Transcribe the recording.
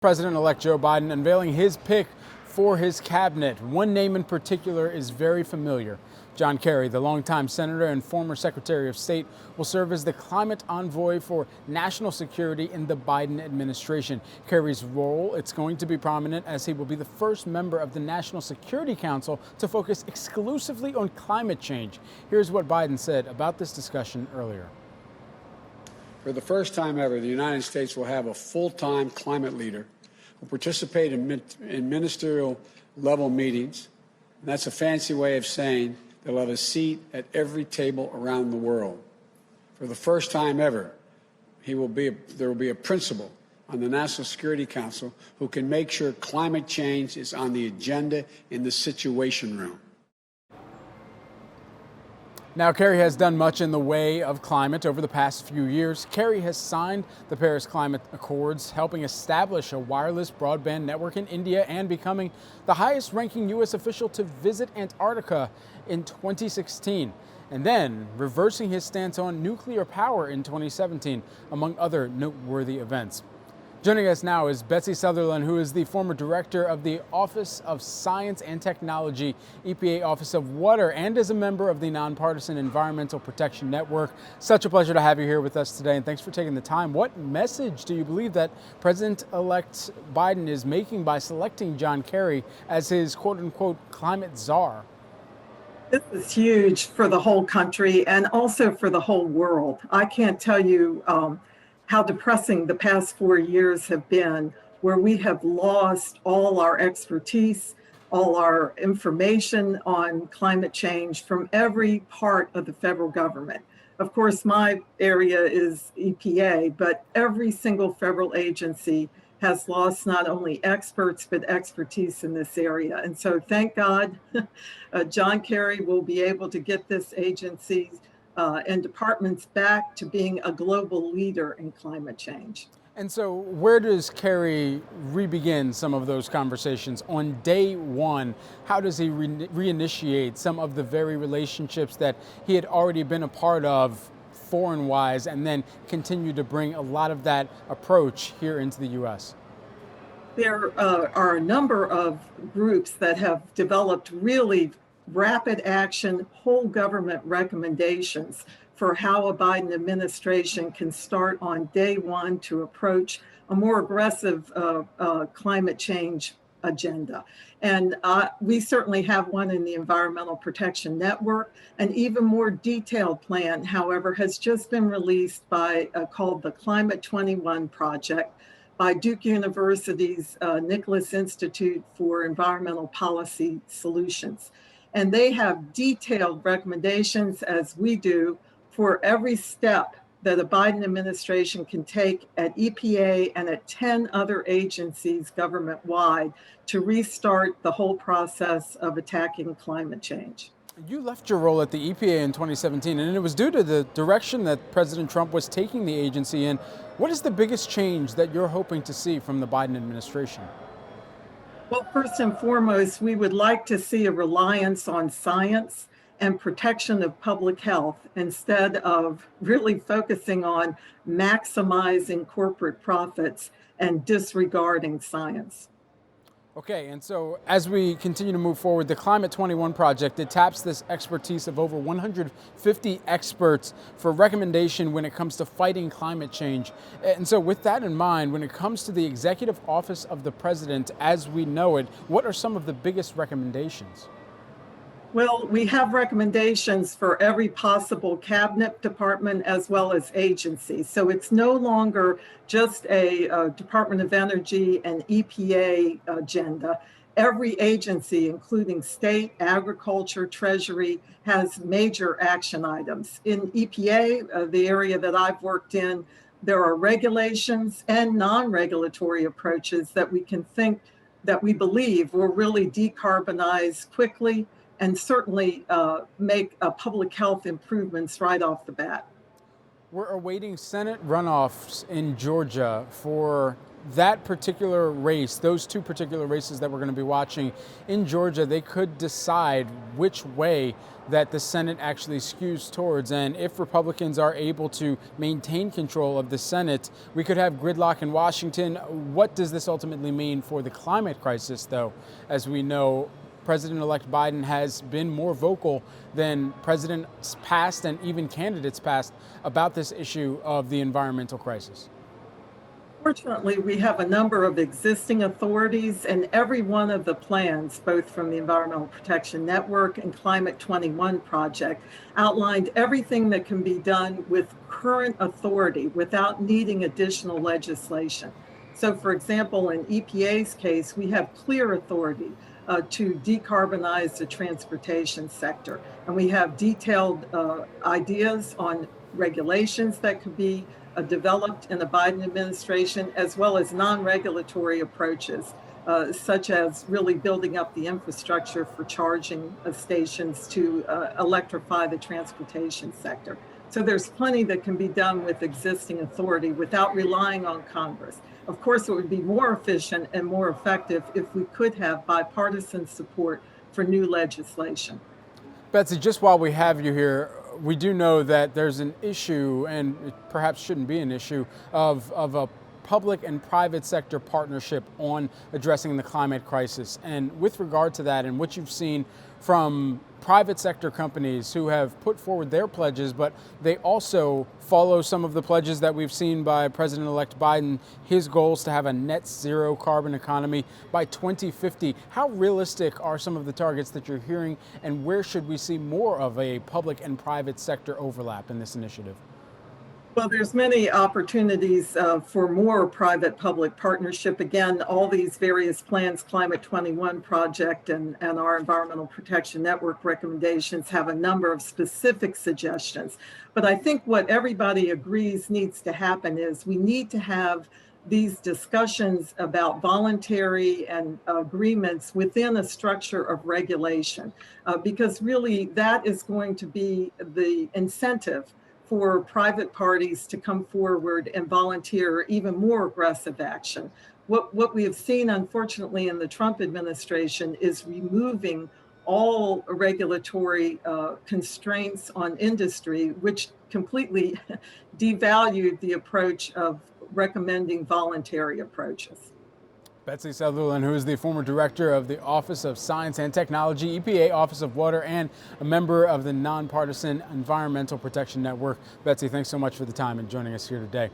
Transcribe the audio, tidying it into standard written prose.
President-elect Joe Biden unveiling his pick for his cabinet. One name in particular is very familiar. John Kerry, the longtime senator and former Secretary of State, will serve as the climate envoy for national security in the Biden administration. Kerry's role, it's going to be prominent as he will be the first member of the National Security Council to focus exclusively on climate change. Here's what Biden said about this discussion earlier. For the first time ever, the United States will have a full-time climate leader who participate in ministerial level meetings. And that's a fancy way of saying they'll have a seat at every table around the world. For the first time ever, there will be a principal on the National Security Council who can make sure climate change is on the agenda in the Situation Room. Now, Kerry has done much in the way of climate over the past few years. Kerry has signed the Paris Climate Accords, helping establish a wireless broadband network in India and becoming the highest-ranking U.S. official to visit Antarctica in 2016, and then reversing his stance on nuclear power in 2017, among other noteworthy events. Joining us now is Betsy Southerland, who is the former director of the Office of Science and Technology, EPA Office of Water, and is a member of the Nonpartisan Environmental Protection Network. Such a pleasure to have you here with us today, and thanks for taking the time. What message do you believe that President-elect Biden is making by selecting John Kerry as his quote-unquote climate czar? This is huge for the whole country and also for the whole world. I can't tell you how depressing the past 4 years have been, where we have lost all our expertise, all our information on climate change from every part of the federal government. Of course, my area is EPA, but every single federal agency has lost not only experts, but expertise in this area. And so thank God, John Kerry will be able to get this agency and departments back to being a global leader in climate change. And so where does Kerry re-begin some of those conversations? On day one, how does he reinitiate some of the very relationships that he had already been a part of foreign-wise, and then continue to bring a lot of that approach here into the U.S.? There are a number of groups that have developed really rapid action, whole government recommendations for how a Biden administration can start on day one to approach a more aggressive climate change agenda. And we certainly have one in the Environmental Protection Network. An even more detailed plan, however, has just been released by called the Climate 21 Project by Duke University's Nicholas Institute for Environmental Policy Solutions. And they have detailed recommendations, as we do, for every step that a Biden administration can take at EPA and at 10 other agencies government-wide to restart the whole process of attacking climate change. You left your role at the EPA in 2017, and it was due to the direction that President Trump was taking the agency in. What is the biggest change that you're hoping to see from the Biden administration? Well, first and foremost, we would like to see a reliance on science and protection of public health instead of really focusing on maximizing corporate profits and disregarding science. Okay, and so as we continue to move forward, the Climate 21 project, it taps this expertise of over 150 experts for recommendation when it comes to fighting climate change. And so with that in mind, when it comes to the Executive Office of the President as we know it, what are some of the biggest recommendations? Well, we have recommendations for every possible cabinet department as well as agency. So it's no longer just a Department of Energy and EPA agenda. Every agency, including state, agriculture, treasury, has major action items. In EPA, the area that I've worked in, there are regulations and non-regulatory approaches that we believe will really decarbonize quickly and certainly make public health improvements right off the bat. We're awaiting Senate runoffs in Georgia for that particular race, those two particular races that we're going to be watching in Georgia, they could decide which way that the Senate actually skews towards. And if Republicans are able to maintain control of the Senate, we could have gridlock in Washington. What does this ultimately mean for the climate crisis, though? As we know, President-elect Biden has been more vocal than presidents past and even candidates past about this issue of the environmental crisis. Fortunately, we have a number of existing authorities, and every one of the plans, both from the Environmental Protection Network and Climate 21 project, outlined everything that can be done with current authority without needing additional legislation. So, for example, in EPA's case, we have clear authority to decarbonize the transportation sector, and we have detailed ideas on regulations that could be developed in the Biden administration, as well as non-regulatory approaches, such as really building up the infrastructure for charging stations to electrify the transportation sector. So there's plenty that can be done with existing authority without relying on Congress. Of course, it would be more efficient and more effective if we could have bipartisan support for new legislation. Betsy, just while we have you here, we do know that there's an issue, and it perhaps shouldn't be an issue, of a public and private sector partnership on addressing the climate crisis. And with regard to that and what you've seen from private sector companies who have put forward their pledges, but they also follow some of the pledges that we've seen by President-elect Biden, his goals to have a net zero carbon economy by 2050. How realistic are some of the targets that you're hearing, and where should we see more of a public and private sector overlap in this initiative? Well, there's many opportunities for more private-public partnership. Again, all these various plans, Climate 21 project and our Environmental Protection Network recommendations have a number of specific suggestions. But I think what everybody agrees needs to happen is we need to have these discussions about voluntary and agreements within a structure of regulation, because really that is going to be the incentive for private parties to come forward and volunteer even more aggressive action. What we have seen, unfortunately, in the Trump administration is removing all regulatory constraints on industry, which completely devalued the approach of recommending voluntary approaches. Betsy Southerland, who is the former director of the Office of Science and Technology, EPA Office of Water, and a member of the nonpartisan Environmental Protection Network. Betsy, thanks so much for the time and joining us here today.